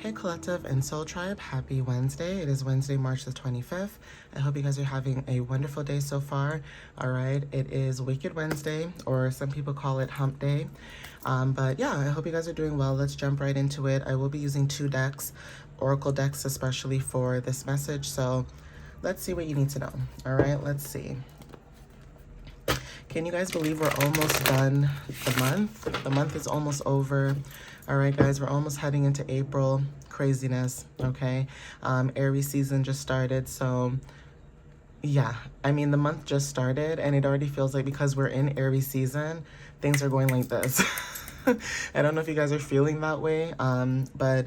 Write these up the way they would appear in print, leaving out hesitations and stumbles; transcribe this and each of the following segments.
Hey Collective and Soul Tribe, happy Wednesday. It is Wednesday, March the 25th. I hope you guys are having a wonderful day so far. All right, it is Wicked Wednesday, or some people call it Hump Day. But yeah, I hope you guys are doing well. Let's jump right into it. I will be using two decks, Oracle decks especially for this message. So let's see what you need to know. All right, let's see. Can you guys believe we're almost done the month? The month is almost over. All right, guys, we're almost heading into April. Craziness, okay? Aries season just started, so yeah. I mean, the month just started, and it already feels like because we're in Aries season, things are going like this. I don't know if you guys are feeling that way, but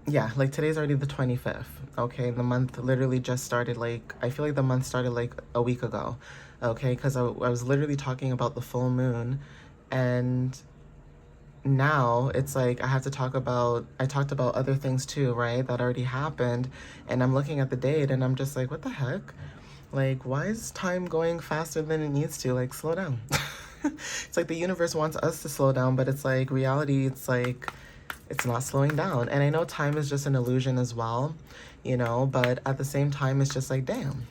yeah, like today's already the 25th, okay? The month literally just started, like, I feel like the month started like a week ago, okay? Because I was literally talking about the full moon, and now it's like I talked about other things too, right? That already happened, and I'm looking at the date and I'm just like, what the heck? Like, why is time going faster than it needs to? Like, slow down. It's like the universe wants us to slow down, but it's like reality, it's like it's not slowing down. And I know time is just an illusion as well, but at the same time, it's just like, damn.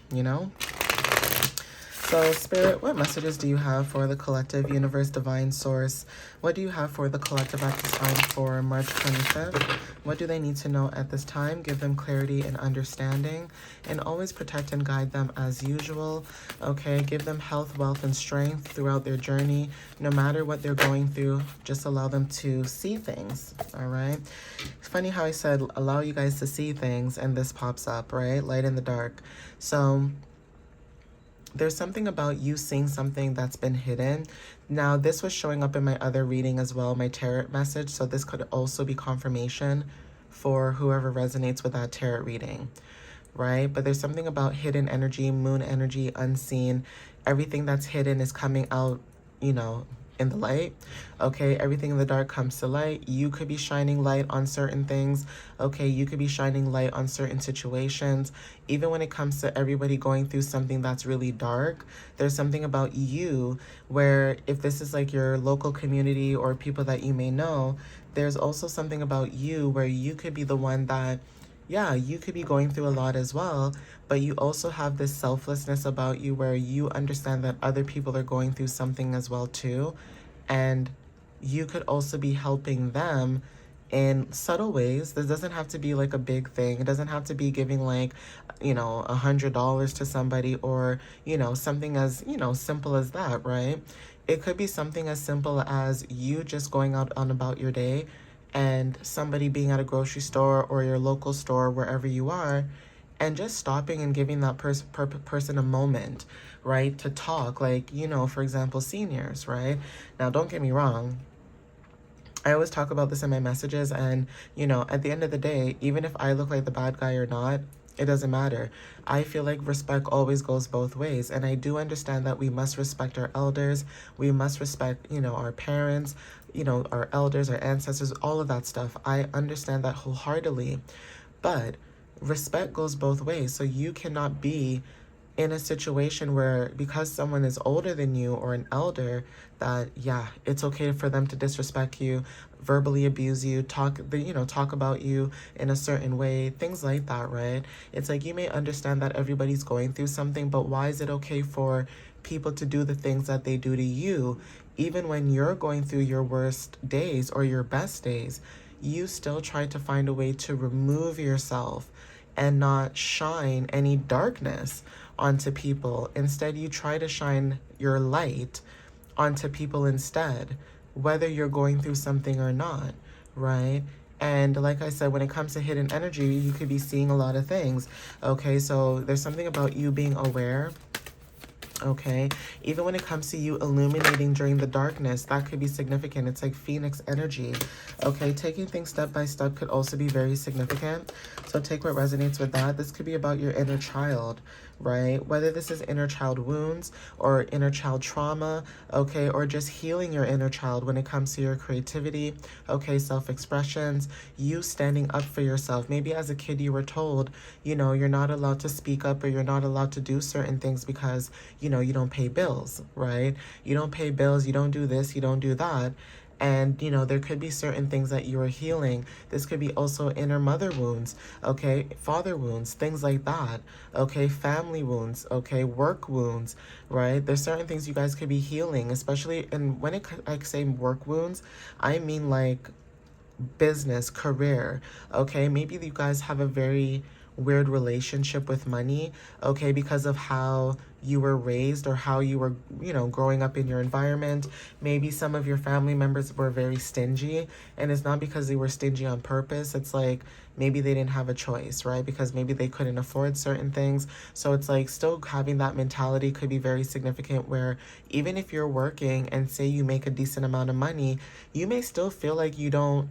So, Spirit, what messages do you have for the collective, universe, divine source? What do you have for the collective at this time for March 25th? What do they need to know at this time? Give them clarity and understanding, and always protect and guide them as usual. Okay, give them health, wealth, and strength throughout their journey. No matter what they're going through, just allow them to see things, all right? It's funny how I said allow you guys to see things, and this pops up, right? Light in the dark. So there's something about you seeing something that's been hidden. Now, this was showing up in my other reading as well, my tarot message. So this could also be confirmation for whoever resonates with that tarot reading, right? But there's something about hidden energy, moon energy, unseen. Everything that's hidden is coming out, in the light. Okay, everything in the dark comes to light. You could be shining light on certain things. Okay, you could be shining light on certain situations. Even when it comes to everybody going through something that's really dark, there's something about you where if this is like your local community or people that you may know, there's also something about you where you could be the one that, yeah, you could be going through a lot as well, but you also have this selflessness about you where you understand that other people are going through something as well too, and you could also be helping them in subtle ways. This doesn't have to be like a big thing. It doesn't have to be giving like, $100 to somebody or, something as, simple as that, right? It could be something as simple as you just going out on about your day and somebody being at a grocery store or your local store, wherever you are, and just stopping and giving that person a moment, right, to talk. Like, for example, seniors, right? Now, don't get me wrong. I always talk about this in my messages, and, at the end of the day, even if I look like the bad guy or not, it doesn't matter. I feel like respect always goes both ways. And I do understand that we must respect our elders. We must respect, our parents, our elders, our ancestors, all of that stuff. I understand that wholeheartedly. But respect goes both ways. So you cannot be in a situation where because someone is older than you or an elder, that yeah, it's okay for them to disrespect you, verbally abuse you, talk about you in a certain way, things like that, right? It's like you may understand that everybody's going through something, but why is it okay for people to do the things that they do to you even when you're going through your worst days or your best days? You still try to find a way to remove yourself and not shine any darkness onto people. Instead, you try to shine your light onto people instead, whether you're going through something or not, right? And like I said, when it comes to hidden energy, you could be seeing a lot of things. Okay, so there's something about you being aware. Okay, even when it comes to you illuminating during the darkness, that could be significant. It's like Phoenix energy. Okay, taking things step by step could also be very significant. So take what resonates with that. This could be about your inner child, right? Whether this is inner child wounds or inner child trauma, okay, or just healing your inner child when it comes to your creativity, okay, self-expressions, you standing up for yourself. Maybe as a kid you were told, you're not allowed to speak up or you're not allowed to do certain things because, you don't pay bills, right? You don't pay bills, you don't do this, you don't do that. And, you know, there could be certain things that you are healing. This could be also inner mother wounds, okay, father wounds, things like that, okay, family wounds, okay, work wounds, right? There's certain things you guys could be healing, especially, and when I say work wounds, I mean like business, career, okay? Maybe you guys have a very weird relationship with money, okay, because of how you were raised or how you were, you know, growing up in your environment. Maybe some of your family members were very stingy, and it's not because they were stingy on purpose. It's like maybe they didn't have a choice, right? Because maybe they couldn't afford certain things. So it's like still having that mentality could be very significant, where even if you're working and say you make a decent amount of money, you may still feel like you don't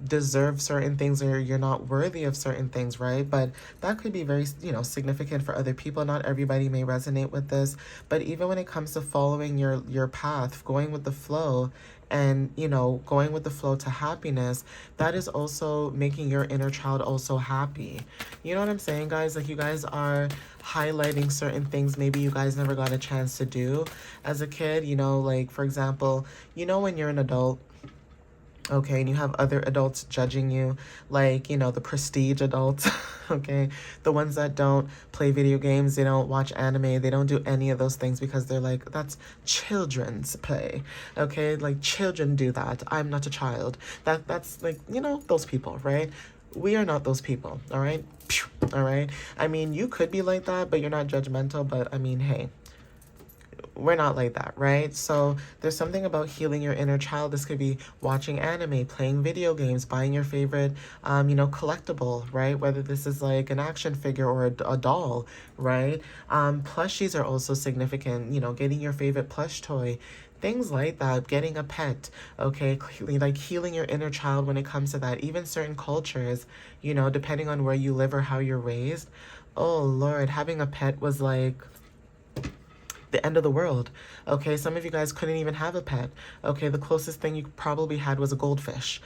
deserve certain things or you're not worthy of certain things, right? But that could be very, you know, significant for other people. Not everybody may resonate with this, but even when it comes to following your path, going with the flow, and, you know, going with the flow to happiness, that is also making your inner child also happy. You know what I'm saying, guys? Like, you guys are highlighting certain things maybe you guys never got a chance to do as a kid. You know, like, for example, you know, when you're an adult, okay, and you have other adults judging you, like, you know, the prestige adults, okay, the ones that don't play video games, they don't watch anime, they don't do any of those things because they're like, that's children's play, okay, like, children do that, I'm not a child. That's like, you know, those people, right? We are not those people, all right? All right? I mean, you could be like that, but you're not judgmental, but I mean, hey, we're not like that, right? So there's something about healing your inner child. This could be watching anime, playing video games, buying your favorite, you know, collectible, right? Whether this is like an action figure or a doll, right? Plushies are also significant, you know, getting your favorite plush toy, things like that, getting a pet, okay? Like healing your inner child when it comes to that. Even certain cultures, you know, depending on where you live or how you're raised, oh Lord, having a pet was like the end of the world. Okay, some of you guys couldn't even have a pet. Okay, the closest thing you probably had was a goldfish.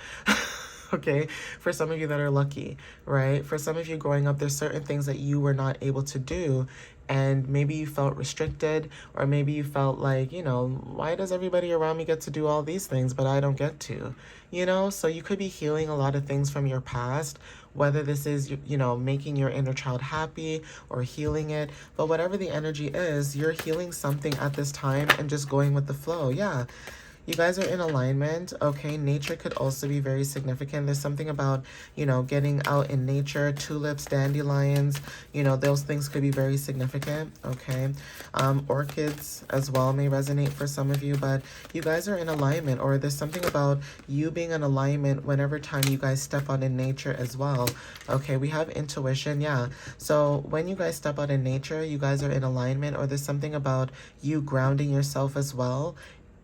Okay, for some of you that are lucky, right? For some of you growing up, there's certain things that you were not able to do, and maybe you felt restricted, or maybe you felt like, you know, why does everybody around me get to do all these things but I don't get to? You know, so you could be healing a lot of things from your past, whether this is, you know, making your inner child happy or healing it. But whatever the energy is, you're healing something at this time and just going with the flow. Yeah. You guys are in alignment, okay? Nature could also be very significant. There's something about, you know, getting out in nature, tulips, dandelions, you know, those things could be very significant, okay? Orchids as well may resonate for some of you, but you guys are in alignment, or there's something about you being in alignment whenever time you guys step out in nature as well, okay? We have intuition, yeah. So when you guys step out in nature, you guys are in alignment, or there's something about you grounding yourself as well.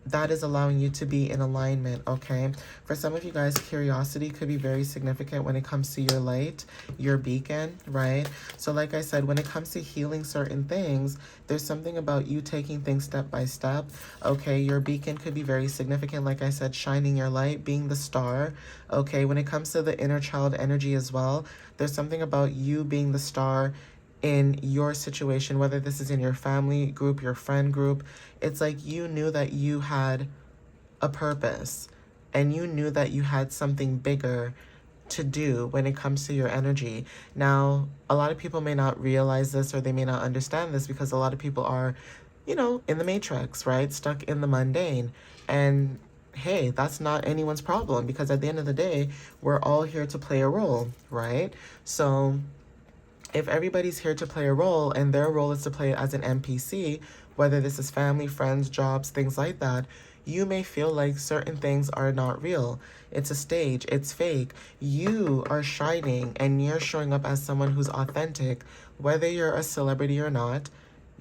That is allowing you to be in alignment, okay? For some of you guys, curiosity could be very significant when it comes to your light, your beacon, right? So like I said, when it comes to healing certain things, there's something about you taking things step by step, okay? Your beacon could be very significant, like I said, shining your light, being the star, okay? When it comes to the inner child energy as well, there's something about you being the star in your situation, whether this is in your family group, your friend group. It's like you knew that you had a purpose, and you knew that you had something bigger to do when it comes to your energy. Now, a lot of people may not realize this, or they may not understand this, because a lot of people are, you know, in the matrix, right? Stuck in the mundane. And hey, that's not anyone's problem, because at the end of the day, we're all here to play a role, right? So if everybody's here to play a role, and their role is to play as an NPC, whether this is family, friends, jobs, things like that, you may feel like certain things are not real. It's a stage, it's fake. You are shining, and you're showing up as someone who's authentic, whether you're a celebrity or not.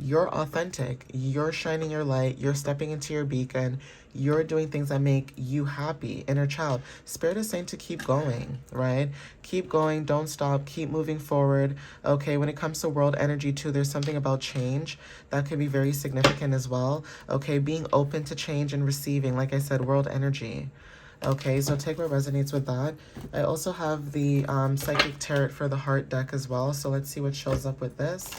You're authentic. You're shining your light. You're stepping into your beacon. You're doing things that make you happy, inner child. Spirit is saying to keep going, right? Keep going. Don't stop. Keep moving forward. Okay, when it comes to world energy too, there's something about change that could be very significant as well. Okay, being open to change and receiving, like I said, world energy. Okay, so take what resonates with that. I also have the Psychic Tarot for the Heart deck as well. So let's see what shows up with this.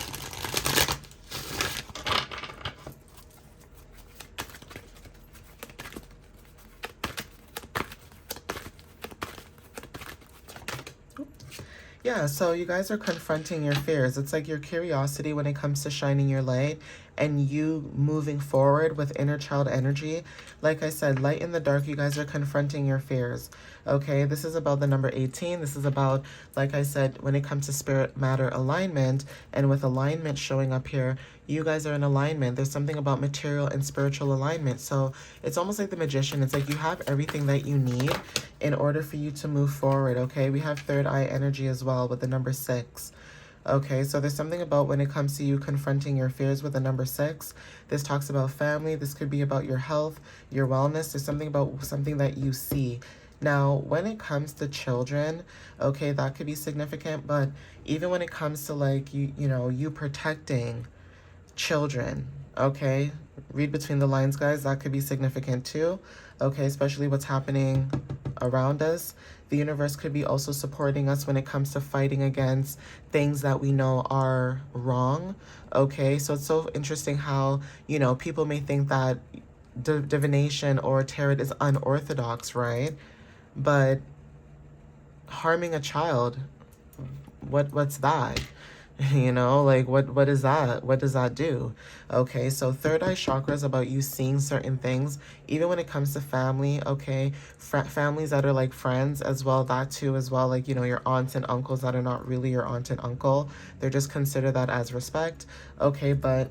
Yeah, so you guys are confronting your fears. It's like your curiosity when it comes to shining your light and you moving forward with inner child energy. Like I said, light in the dark, you guys are confronting your fears. Okay, this is about the number 18. This is about, like I said, when it comes to spirit matter alignment, and with alignment showing up here, you guys are in alignment. There's something about material and spiritual alignment. So it's almost like the magician. It's like you have everything that you need in order for you to move forward. Okay, we have third eye energy as well with the number 6. Okay, so there's something about when it comes to you confronting your fears with the number 6. This talks about family. This could be about your health, your wellness. There's something about something that you see. Now, when it comes to children, okay, that could be significant, but even when it comes to like you protecting children, okay? Read between the lines, guys. That could be significant too, okay? Especially what's happening around us. The universe could be also supporting us when it comes to fighting against things that we know are wrong, okay? So it's so interesting how, people may think that divination or tarot is unorthodox, right? But harming a child, what's that? Like what is that? What does that do? Okay, so third eye chakra is about you seeing certain things, even when it comes to family, okay? Families that are like friends as well, that too as well, like, your aunts and uncles that are not really your aunt and uncle. They're just consider that as respect, okay? But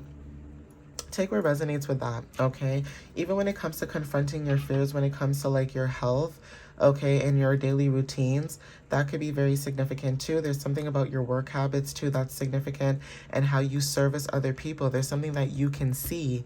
take what resonates with that, okay? Even when it comes to confronting your fears, when it comes to like your health, okay, and your daily routines, that could be very significant too. There's something about your work habits too that's significant, and how you service other people. There's something that you can see,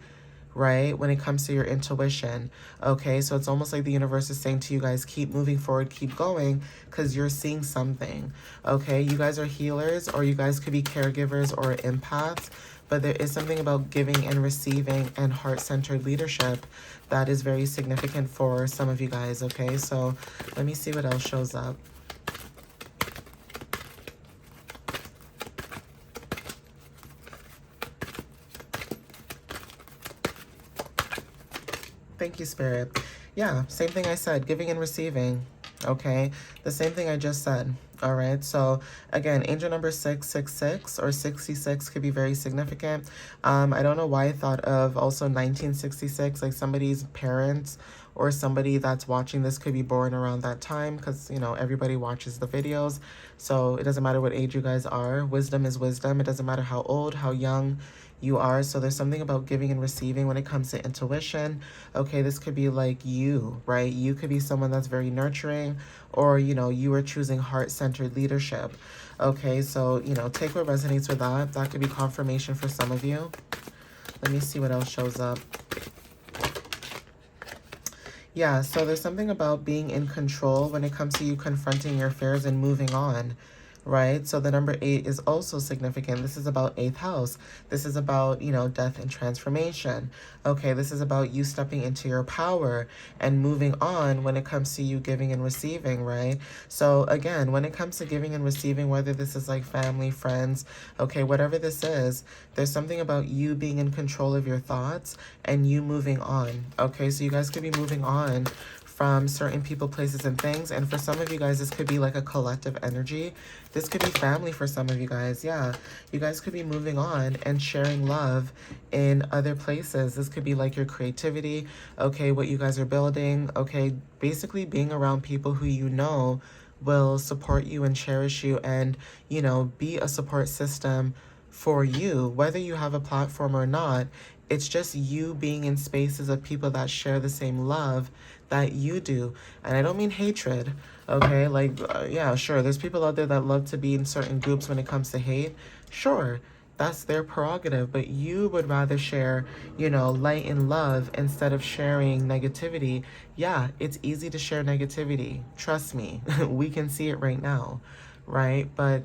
right, when it comes to your intuition, okay? So it's almost like the universe is saying to you guys, keep moving forward, keep going, because you're seeing something, okay? You guys are healers, or you guys could be caregivers or empaths, but there is something about giving and receiving and heart-centered leadership that is very significant for some of you guys, okay? So let me see what else shows up. Thank you, Spirit. Yeah, same thing I said, giving and receiving, okay? The same thing I just said, all right? So, again, angel number 666 or 66 could be very significant. I don't know why I thought of also 1966, like somebody's parents or somebody that's watching this could be born around that time, because, everybody watches the videos. So it doesn't matter what age you guys are. Wisdom is wisdom. It doesn't matter how old, how young you are. So there's something about giving and receiving when it comes to intuition. Okay, this could be like you, right? You could be someone that's very nurturing, or, you are choosing heart-centered leadership. Okay, so, take what resonates with that. That could be confirmation for some of you. Let me see what else shows up. Yeah, so there's something about being in control when it comes to you confronting your fears and moving on, right? So the number 8 is also significant. This is about 8th house. This is about, death and transformation. Okay, this is about you stepping into your power and moving on when it comes to you giving and receiving, right? So again, when it comes to giving and receiving, whether this is like family, friends, okay, whatever this is, there's something about you being in control of your thoughts and you moving on. Okay, so you guys could be moving on from certain people, places, and things. And for some of you guys, this could be like a collective energy. This could be family for some of you guys. Yeah, you guys could be moving on and sharing love in other places. This could be like your creativity, okay, what you guys are building, okay, basically being around people who will support you and cherish you and, be a support system for you, whether you have a platform or not. It's just you being in spaces of people that share the same love that you do. And I don't mean hatred, okay? Like, yeah, sure, there's people out there that love to be in certain groups when it comes to hate. Sure, that's their prerogative, but you would rather share, light and love instead of sharing negativity. Yeah, it's easy to share negativity. Trust me, we can see it right now, right? But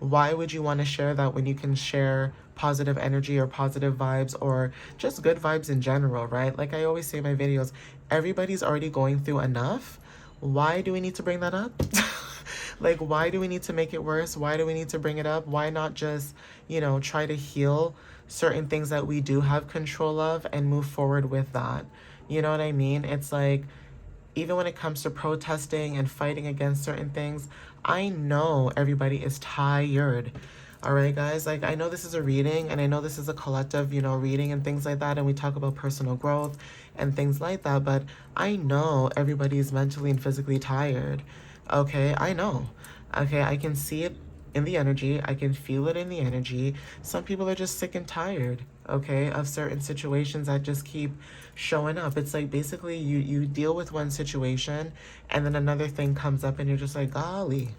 why would you want to share that when you can share positive energy or positive vibes or just good vibes in general, right? Like I always say in my videos, everybody's already going through enough. Why do we need to bring that up? Like, why do we need to make it worse? Why do we need to bring it up? Why not just, try to heal certain things that we do have control of and move forward with that? You know what I mean? It's like, even when it comes to protesting and fighting against certain things, I know everybody is tired. All right, guys, like I know this is a reading and I know this is a collective, reading and things like that. And we talk about personal growth and things like that. But I know everybody is mentally and physically tired. Okay, I know. Okay, I can see it in the energy. I can feel it in the energy. Some people are just sick and tired, okay, of certain situations that just keep showing up. It's like basically you deal with one situation and then another thing comes up and you're just like, golly,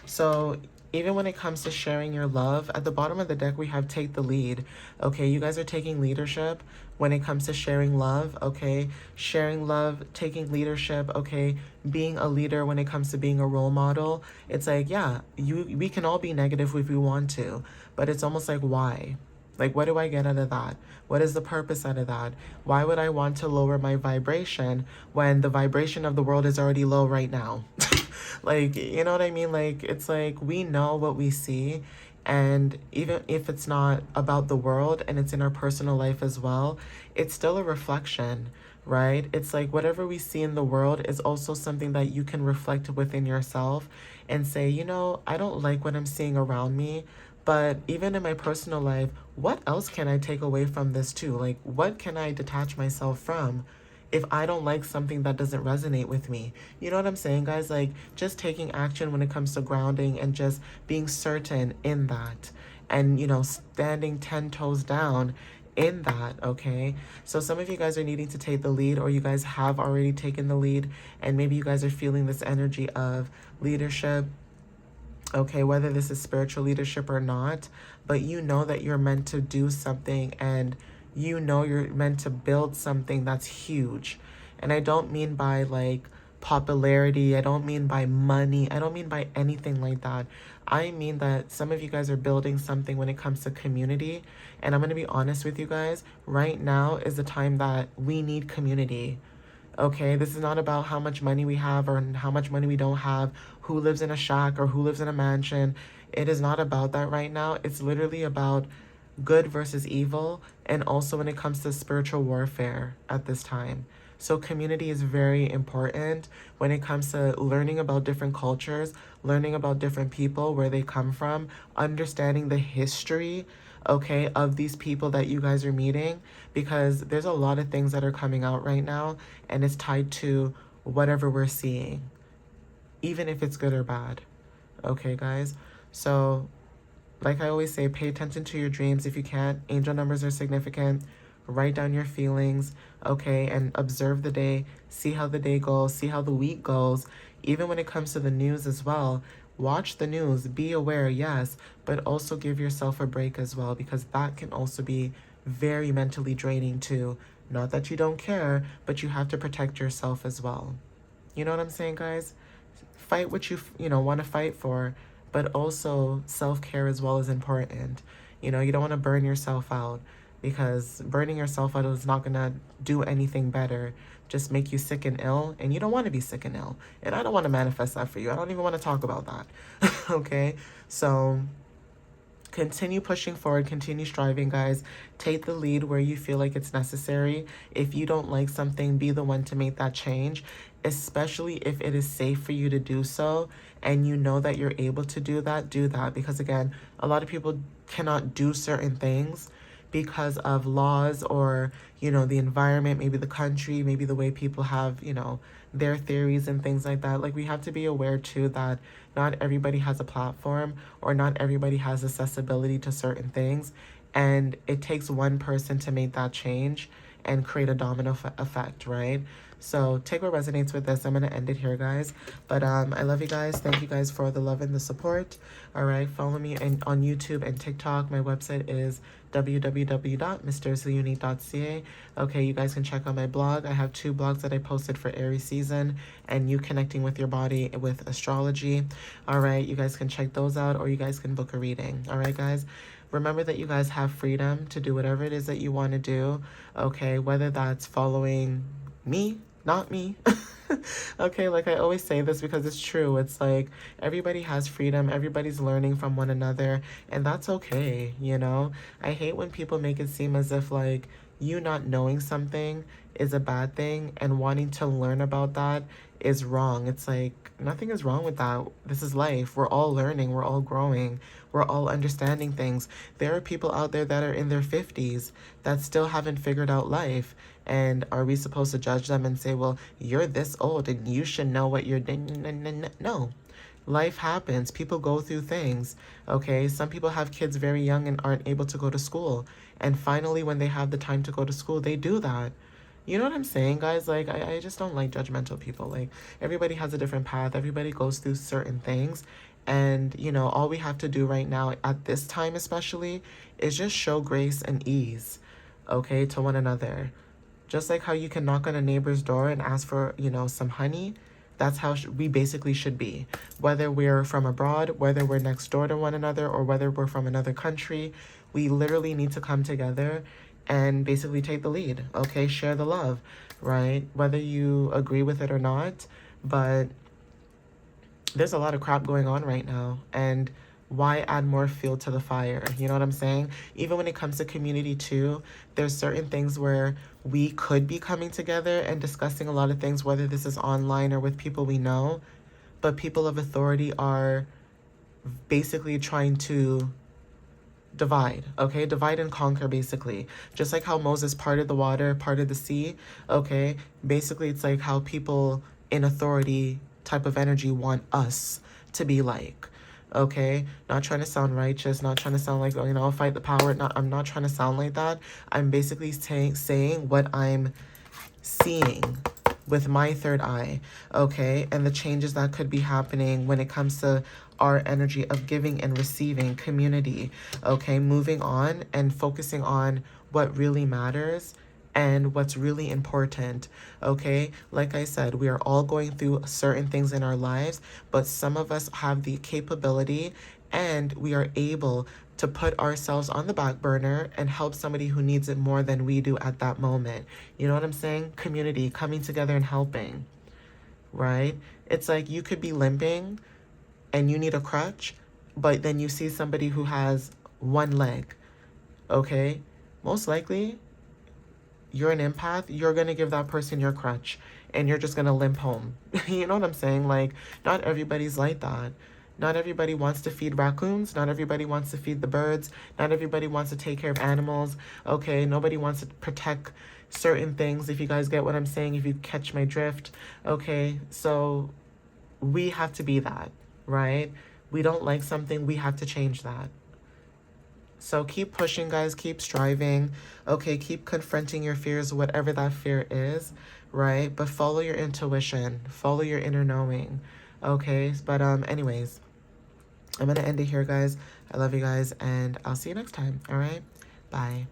So even when it comes to sharing your love, at the bottom of the deck we have take the lead. Okay, you guys are taking leadership when it comes to sharing love. Okay, sharing love, taking leadership. Okay, being a leader when it comes to being a role model. It's like, yeah, we can all be negative if we want to, but it's almost like, why? Like, what do I get out of that? What is the purpose out of that? Why would I want to lower my vibration when the vibration of the world is already low right now? Like, you know what I mean? Like, it's like we know what we see. And even if it's not about the world and it's in our personal life as well, it's still a reflection, right? It's like whatever we see in the world is also something that you can reflect within yourself and say, I don't like what I'm seeing around me. But even in my personal life, what else can I take away from this too? Like, what can I detach myself from if I don't like something that doesn't resonate with me? You know what I'm saying, guys? Like, just taking action when it comes to grounding and just being certain in that. And, standing 10 toes down in that, okay? So some of you guys are needing to take the lead, or you guys have already taken the lead, and maybe you guys are feeling this energy of leadership, okay, whether this is spiritual leadership or not, but you know that you're meant to do something and you're meant to build something that's huge. And I don't mean by like popularity, I don't mean by money, I don't mean by anything like that. I mean that some of you guys are building something when it comes to community. And I'm going to be honest with you guys, right now is the time that we need community. Okay, this is not about how much money we have or how much money we don't have, who lives in a shack or who lives in a mansion. It is not about that right now. It's literally about good versus evil, and also when it comes to spiritual warfare at this time. So community is very important when it comes to learning about different cultures, learning about different people, where they come from, understanding the history, okay, of these people that you guys are meeting, because there's a lot of things that are coming out right now and it's tied to whatever we're seeing, even if it's good or bad. Okay, guys? So like I always say, pay attention to your dreams if you can't. Angel numbers are significant. Write down your feelings, okay, and observe the day. See how the day goes. See how the week goes. Even when it comes to the news as well, watch the news. Be aware, yes, but also give yourself a break as well, because that can also be very mentally draining too. Not that you don't care, but you have to protect yourself as well. You know what I'm saying, guys? Fight what you want to fight for, but also self-care as well is important. You don't want to burn yourself out, because burning yourself out is not going to do anything better, just make you sick and ill, and you don't want to be sick and ill. And I don't want to manifest that for you. I don't even want to talk about that. Okay? So continue pushing forward, continue striving, guys. Take the lead where you feel like it's necessary. If you don't like something, be the one to make that change, especially if it is safe for you to do so and you know that you're able to do that. Because again, a lot of people cannot do certain things because of laws or, the environment, maybe the country, maybe the way people have, their theories and things like that. Like, we have to be aware too that not everybody has a platform or not everybody has accessibility to certain things. And it takes one person to make that change and create a domino effect, right? So take what resonates with this. I'm going to end it here, guys. But I love you guys. Thank you guys for the love and the support. All right. Follow me on YouTube and TikTok. My website is www.mysteriouslyunique.ca. Okay, you guys can check out my blog. I have 2 blogs that I posted for Aries season and you connecting with your body with astrology. All right, you guys can check those out, or you guys can book a reading. All right, guys. Remember that you guys have freedom to do whatever it is that you want to do. Okay, whether that's following me, not me. Okay, like I always say this because it's true. It's like everybody has freedom, everybody's learning from one another, and that's okay, I hate when people make it seem as if like you not knowing something is a bad thing and wanting to learn about that is wrong. It's like nothing is wrong with that. This is life. We're all learning, we're all growing, we're all understanding things. There are people out there that are in their 50s that still haven't figured out life. And are we supposed to judge them and say, well, you're this old and you should know what you're doing? No. Life happens. People go through things. Okay. Some people have kids very young and aren't able to go to school. And finally, when they have the time to go to school, they do that. You know what I'm saying, guys? Like, I just don't like judgmental people. Like, everybody has a different path. Everybody goes through certain things. And, you know, all we have to do right now, at this time especially, is just show grace and ease, okay, to one another. Just like how you can knock on a neighbor's door and ask for, you know, some honey. That's how we basically should be. Whether we're from abroad, whether we're next door to one another, or whether we're from another country, we literally need to come together and basically take the lead, okay? Share the love, right? Whether you agree with it or not, but there's a lot of crap going on right now, and why add more fuel to the fire? You know what I'm saying? Even when it comes to community too, there's certain things where we could be coming together and discussing a lot of things, whether this is online or with people we know, but people of authority are basically trying to divide, okay? Divide and conquer, basically. Just like how Moses parted the water, parted the sea, okay? Basically, it's like how people in authority type of energy want us to be like, okay? Not trying to sound righteous, not trying to sound like, oh, you know, I'll fight the power. I'm not trying to sound like that. I'm basically saying what I'm seeing with my third eye, okay? And the changes that could be happening when it comes to our energy of giving and receiving community, okay? Moving on and focusing on what really matters and what's really important, okay? Like I said, we are all going through certain things in our lives, but some of us have the capability and we are able to put ourselves on the back burner and help somebody who needs it more than we do at that moment. You know what I'm saying? Community, coming together and helping, right? It's like you could be limping and you need a crutch, but then you see somebody who has one leg, okay? Most likely, you're an empath, you're going to give that person your crutch and you're just going to limp home. You know what I'm saying? Like, not everybody's like that. Not everybody wants to feed raccoons. Not everybody wants to feed the birds. Not everybody wants to take care of animals. Okay, nobody wants to protect certain things, if you guys get what I'm saying, if you catch my drift. Okay, so we have to be that, right? We don't like something, we have to change that. So keep pushing, guys. Keep striving. Okay, keep confronting your fears, whatever that fear is, right? But follow your intuition. Follow your inner knowing. Okay, but anyways, I'm going to end it here, guys. I love you guys, and I'll see you next time, all right? Bye.